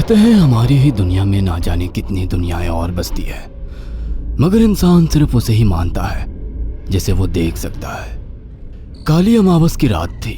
कहते हैं हमारी ही दुनिया में ना जाने कितनी दुनियाएं और बसती है, मगर इंसान सिर्फ उसे ही मानता है जिसे वो देख सकता है। काली अमावस की रात थी।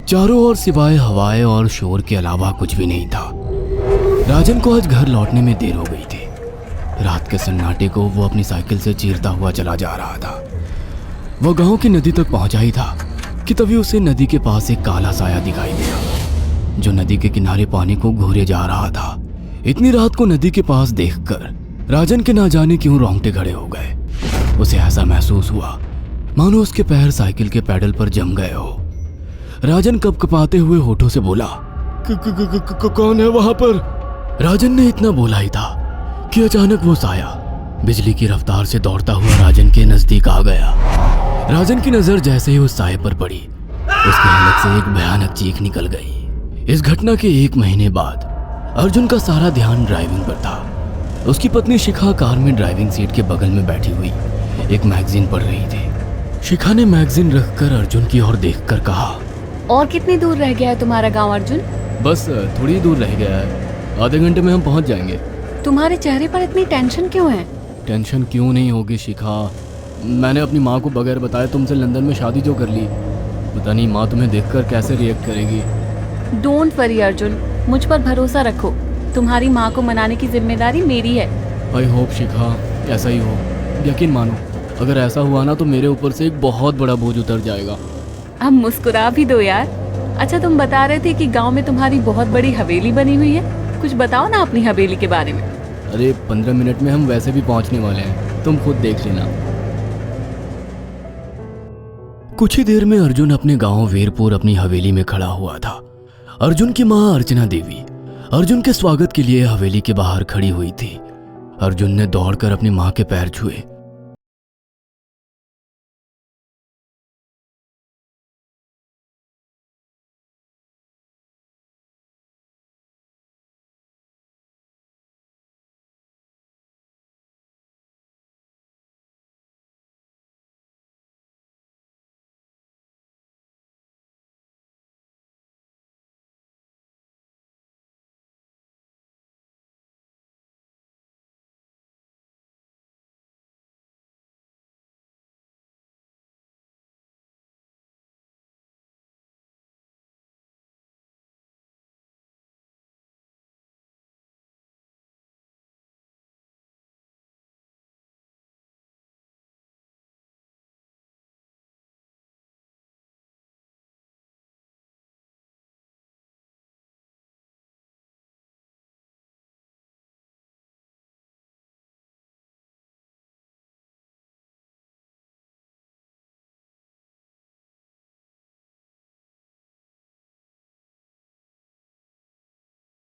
चारों ओर सिवाय हवाएं और शोर के अलावा कुछ भी नहीं था। राजन को आज घर लौटने में देर हो गई थी। रात के सन्नाटे को वो अपनी साइकिल से चीरता हुआ चला जा रहा था। वो गांव की नदी तक पहुंचा ही था कि तभी उसे नदी के पास एक काला साया दिखाई दिया जो नदी के किनारे पानी को घूरे जा रहा था। इतनी रात को नदी के पास देखकर राजन के ना जाने क्यों रोंगटे खड़े हो गए। उसे ऐसा महसूस हुआ मानो उसके पैर साइकिल के पैडल पर जम गए हो। राजन कपकपाते हुए होठों से बोला, कौन है वहां पर? राजन ने इतना बोला ही था कि अचानक वो साया बिजली की रफ्तार से दौड़ता हुआ राजन के नजदीक आ गया। राजन की नजर जैसे ही उस साये पर पड़ी, उसके हलक से एक भयानक चीख निकल गई। इस घटना के 1 महीने बाद अर्जुन का सारा ध्यान ड्राइविंग पर था। उसकी पत्नी शिखा कार में ड्राइविंग सीट के बगल में बैठी हुई एक मैगजीन पढ़ रही थी। शिखा ने मैगजीन रखकर अर्जुन की ओर देखकर कहा, और कितनी दूर रह गया है तुम्हारा गांव अर्जुन? बस थोड़ी दूर रह गया है, आधे घंटे में हम पहुंच जाएंगे। तुम्हारे चेहरे पर इतनी टेंशन क्यों है? टेंशन क्यों नहीं होगी शिखा, मैंने अपनी माँ को बगैर बताए तुमसे लंदन में शादी जो कर ली। पता नहीं माँ तुम्हें देखकर कैसे रिएक्ट करेगी। डोंट वरी अर्जुन, मुझ पर भरोसा रखो। तुम्हारी माँ को मनाने की जिम्मेदारी मेरी है। आई होप शिखा ऐसा ही हो। यकीन मानो अगर ऐसा हुआ ना तो मेरे ऊपर से एक बहुत बड़ा बोझ उतर जाएगा। अब मुस्कुरा भी दो यार। अच्छा, तुम बता रहे थे कि गांव में तुम्हारी बहुत बड़ी हवेली बनी हुई है। कुछ बताओ ना अपनी हवेली के बारे में। अरे 15 मिनट में हम वैसे भी पहुंचने वाले हैं, तुम खुद देख लेना। कुछ ही देर में अर्जुन अपने गांव वीरपुर अपनी हवेली में खड़ा हुआ था। अर्जुन की मां अर्चना देवी अर्जुन के स्वागत के लिए हवेली के बाहर खड़ी हुई थी। अर्जुन ने दौड़कर अपनी मां के पैर छुए।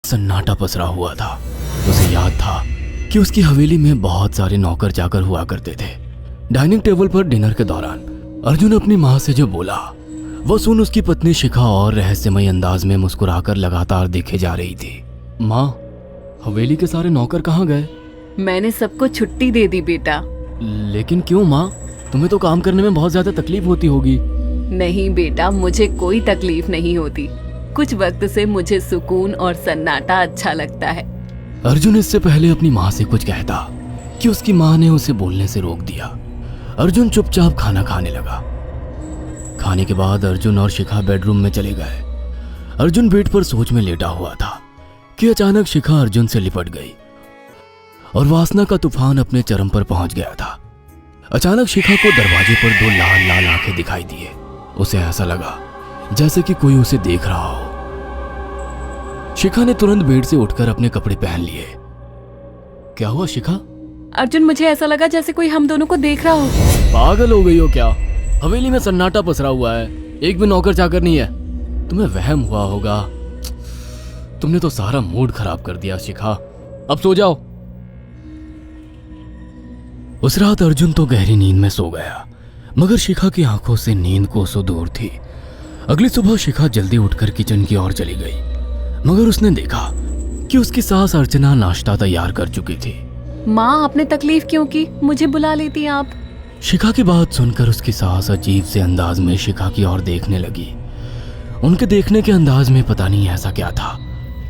सन्नाटा पसरा हुआ था। उसे याद था कि उसकी हवेली में बहुत सारे नौकर चाकर हुआ करते थे। डाइनिंग टेबल पर डिनर के दौरान अर्जुन अपनी माँ से जो बोला वो सुन उसकी पत्नी शिखा और रहस्यमय अंदाज में मुस्कुराकर लगातार देखे जा रही थी। माँ, हवेली के सारे नौकर कहाँ गए? मैंने सबको छुट्टी दे दी बेटा। लेकिन क्यों माँ, तुम्हें तो काम करने में बहुत ज्यादा तकलीफ होती होगी। नहीं बेटा, मुझे कोई तकलीफ नहीं होती। कुछ वक्त से मुझे सुकून और सन्नाटा अच्छा लगता है। अर्जुन इससे पहले अपनी माँ से कुछ कहता कि उसकी माँ ने उसे बोलने से रोक दिया। अर्जुन चुपचाप खाना खाने लगा। खाने के बाद अर्जुन और शिखा बेडरूम में चले गए। अर्जुन बेड पर सोच में लेटा हुआ था कि अचानक शिखा अर्जुन से लिपट गई और वासना का तूफान अपने चरम पर पहुंच गया था। अचानक शिखा को दरवाजे पर 2 लाल लाल आंखें दिखाई दिए। उसे ऐसा लगा जैसे कि कोई उसे देख रहा हो। शिखा ने तुरंत बेड से उठकर अपने कपड़े पहन लिए। क्या हुआ शिखा? अर्जुन, मुझे ऐसा लगा जैसे कोई हम दोनों को देख रहा हो। पागल हो गई हो क्या? हवेली में सन्नाटा पसरा हुआ है, एक भी नौकर चाकर नहीं है। तुम्हें वहम हुआ होगा। तुमने तो सारा मूड खराब कर दिया शिखा, अब सो जाओ। उस रात अर्जुन तो गहरी नींद में सो गया, मगर शिखा की आंखों से नींद कोसों दूर थी। अगली सुबह शिखा जल्दी उठकर किचन की ओर चली गई, मगर उसने देखा कि उसकी सास अर्चना नाश्ता तैयार कर चुकी थी। माँ, आपने तकलीफ क्यों की? मुझे बुला लेती आप। शिखा की बात सुनकर उसकी सास अजीब से अंदाज में शिखा की ओर देखने लगी। उनके देखने के अंदाज में पता नहीं ऐसा क्या था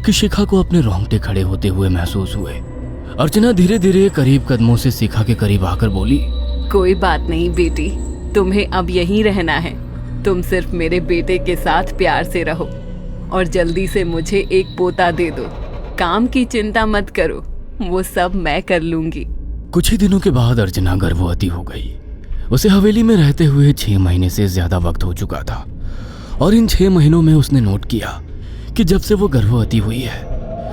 कि शिखा को अपने रोंगटे खड़े होते हुए महसूस हुए। अर्चना धीरे धीरे करीब कदमों से शिखा के करीब आकर बोली, कोई बात नहीं बेटी, तुम्हें अब यहीं रहना है। तुम सिर्फ मेरे बेटे के साथ प्यार से रहो और जल्दी से मुझे एक पोता दे दो। काम की चिंता मत करो, वो सब मैं कर लूंगी। कुछ ही दिनों के बाद अर्चना गर्भवती हो गई। उसे हवेली में रहते हुए 6 महीने से ज्यादा वक्त हो चुका था और इन 6 महीनों में उसने नोट किया कि जब से वो गर्भवती हुई है,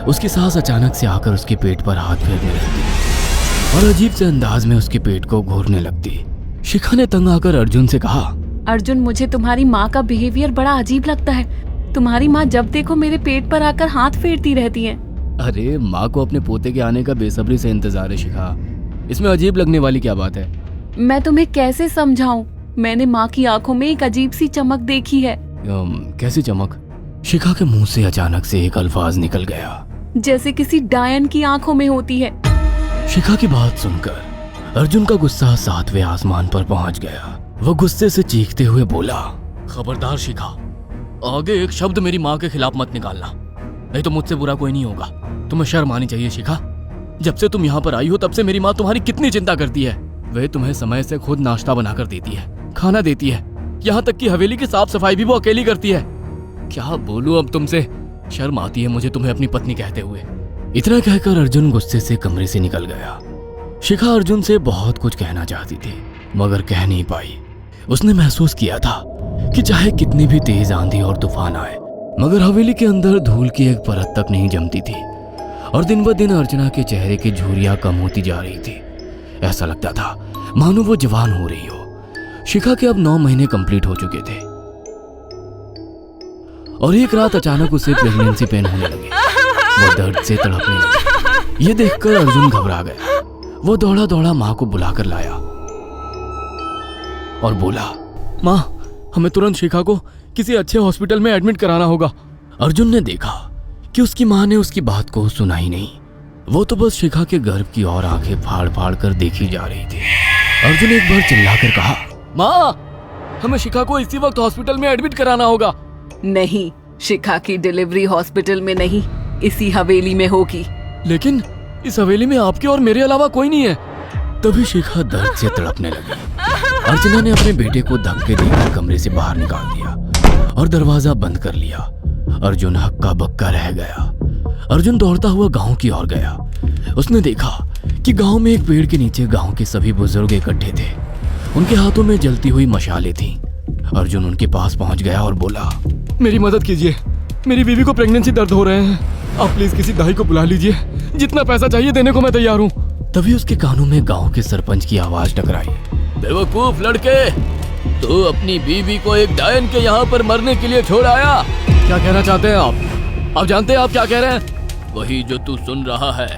उसकी सास अचानक से आकर उसके पेट पर हाथ फेरने लगती और अजीब से अंदाज में उसके पेट को घूरने लगती। शिखा ने तंग आकर अर्जुन से कहा, अर्जुन, मुझे तुम्हारी माँ का बिहेवियर बड़ा अजीब लगता है। तुम्हारी माँ जब देखो मेरे पेट पर आकर हाथ फेरती रहती है। अरे माँ को अपने पोते के आने का बेसब्री से इंतजार है शिखा, इसमें अजीब लगने वाली क्या बात है? मैं तुम्हें कैसे समझाऊं? मैंने माँ की आंखों में एक अजीब सी चमक देखी है। कैसी चमक? शिखा के मुंह से अचानक से एक अल्फाज निकल गया, जैसे किसी डायन की आंखों में होती है। शिखा की बात सुनकर अर्जुन का गुस्सा 7वें आसमान पर पहुंच गया। वो गुस्से से चीखते हुए बोला, खबरदार शिखा, आगे एक शब्द मेरी माँ के खिलाफ मत निकालना, नहीं तो मुझसे बुरा कोई नहीं होगा। तुम्हें शर्म आनी चाहिए शिखा। जब से तुम यहाँ पर आई हो तब से मेरी माँ तुम्हारी कितनी चिंता करती है। वह तुम्हें समय से खुद नाश्ता बनाकर देती है, खाना देती है, यहाँ तक कि हवेली की साफ सफाई भी वो अकेली करती है। क्या बोलूं अब तुमसे, शर्म आती है मुझे तुम्हें अपनी पत्नी कहते हुए। इतना कहकर अर्जुन गुस्से से कमरे से निकल गया। शिखा अर्जुन से बहुत कुछ कहना चाहती थी मगर कह नहीं पाई। उसने महसूस किया था कि चाहे कितनी भी तेज आंधी और तूफान आए, मगर हवेली के अंदर धूल की एक परत तक नहीं जमती थी और दिन ब दिन अर्चना के चेहरे की झुर्रियां कम होती जा रही थी। ऐसा लगता था मानो वो जवान हो रही हो। शिखा के अब 9 महीने कंप्लीट हो चुके थे और एक रात अचानक उसे प्रेगनेंसी पेन होने लगे। वो दर्द से तड़पने लगी। ये देखकर अर्जुन घबरा गया। वो दौड़ा दौड़ा माँ को बुलाकर लाया और बोला, माँ, हमें तुरंत शिखा को किसी अच्छे हॉस्पिटल में एडमिट कराना होगा। अर्जुन ने देखा कि उसकी माँ ने उसकी बात को सुना ही नहीं। वो तो बस शिखा के गर्भ की ओर आंखें फाड़ फाड़ कर देखी जा रही थी। अर्जुन एक बार चिल्लाकर कहा, माँ, हमें शिखा को इसी वक्त हॉस्पिटल में एडमिट कराना होगा। नहीं, शिखा की डिलीवरी हॉस्पिटल में नहीं, इसी हवेली में होगी। लेकिन इस हवेली में आपके और मेरे अलावा कोई नहीं है। तभी शिखा दर्द से तड़पने लगी। अर्चना ने अपने बेटे को धक्के देकर कमरे से बाहर निकाल दिया और दरवाजा बंद कर लिया। अर्जुन हक्का बक्का रह गया। अर्जुन दौड़ता हुआ गांव की ओर गया। उसने देखा कि गांव में एक पेड़ के नीचे गांव के सभी बुजुर्ग इकट्ठे थे। उनके हाथों में जलती हुई मशालें थीं। अर्जुन उनके पास पहुंच गया और बोला, मेरी मदद कीजिए, मेरी बीवी को प्रेगनेंसी दर्द हो रहे हैं। आप प्लीज किसी दाई को बुला लीजिए, जितना पैसा चाहिए देने को मैं तैयार हूँ। तभी उसके कानों में गांव के सरपंच की आवाज टकराई, बेवकूफ लड़के, तू अपनी बीवी को एक डायन के यहाँ पर मरने के लिए छोड़ आया। क्या कहना चाहते हैं आप? आप जानते हैं आप क्या कह रहे हैं? वही जो तू सुन रहा है।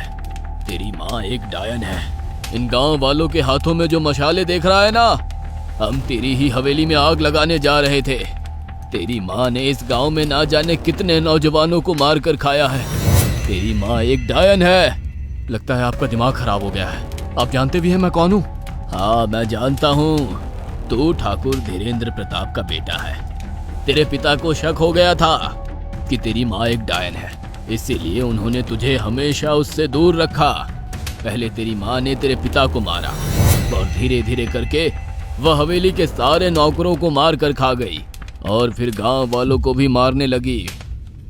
तेरी माँ एक डायन है। इन गांव वालों के हाथों में जो मशाले देख रहा है ना, हम तेरी ही हवेली में आग लगाने जा रहे थे। तेरी माँ ने इस गांव में ना जाने कितने नौजवानों को मार कर खाया है। तेरी माँ एक डायन है। लगता है आपका दिमाग खराब हो गया है। आप जानते भी हैं मैं कौन हूँ? हाँ, मैं जानता हूँ। तू ठाकुर धीरेन्द्र प्रताप का बेटा है। तेरे पिता को शक हो गया था कि तेरी माँ एक डायन है, इसीलिए उन्होंने तुझे हमेशा उससे दूर रखा। पहले तेरी माँ ने तेरे पिता को मारा और धीरे धीरे करके वह हवेली के सारे नौकरों को मार कर खा गई और फिर गांव वालों को भी मारने लगी।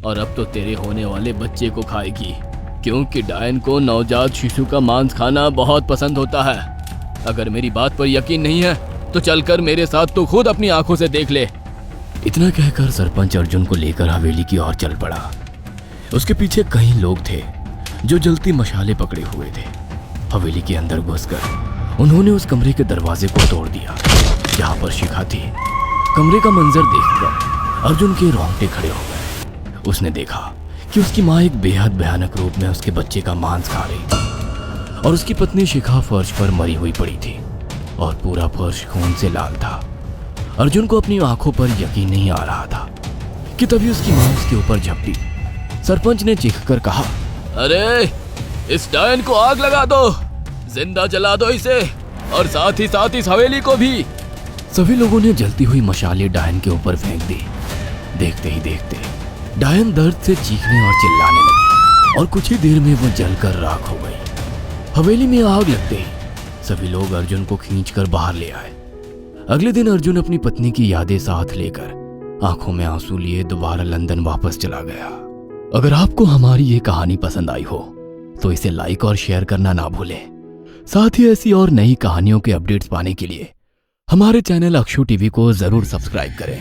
और अब तो तेरे होने वाले बच्चे को खाएगी, क्योंकि डायन को नवजात शिशु का मांस खाना बहुत पसंद होता है। अगर मेरी बात पर यकीन नहीं है तो चलकर मेरे साथ तो खुद अपनी आंखों से देख ले। इतना कहकर सरपंच अर्जुन को लेकर हवेली की ओर चल पड़ा। उसके पीछे कई लोग थे जो जलती मशाले पकड़े हुए थे। हवेली के अंदर घुसकर उन्होंने उस कमरे के दरवाजे को तोड़ दिया जहाँ पर शिखा थी। कमरे का मंजर देखकर अर्जुन के रोंगटे खड़े हो गए। उसने देखा कि उसकी माँ एक बेहद भयानक रूप में उसके बच्चे का मांस खा रही थी और उसकी पत्नी शिखा फर्श पर मरी हुई पड़ी थी और पूरा फर्श खून से लाल था। अर्जुन को अपनी आंखों पर यकीन नहीं आ रहा था कि तभी उसकी माँ उसके ऊपर झपटी। सरपंच ने चीखकर कहा, अरे इस डायन को आग लगा दो, जिंदा जला दो इसे और साथ ही साथ इस हवेली को भी। सभी लोगों ने जलती हुई मशाले डायन के ऊपर फेंक दी। देखते ही देखते डायन दर्द से चीखने और चिल्लाने लगी और कुछ ही देर में वो जलकर राख हो गई। हवेली में आग लगते ही सभी लोग अर्जुन को खींचकर बाहर ले आए। अगले दिन अर्जुन अपनी पत्नी की यादें साथ लेकर आंखों में आंसू लिए दोबारा लंदन वापस चला गया। अगर आपको हमारी ये कहानी पसंद आई हो तो इसे लाइक और शेयर करना ना भूलें। साथ ही ऐसी और नई कहानियों के अपडेट्स पाने के लिए हमारे चैनल अक्षु टीवी को जरूर सब्सक्राइब करें।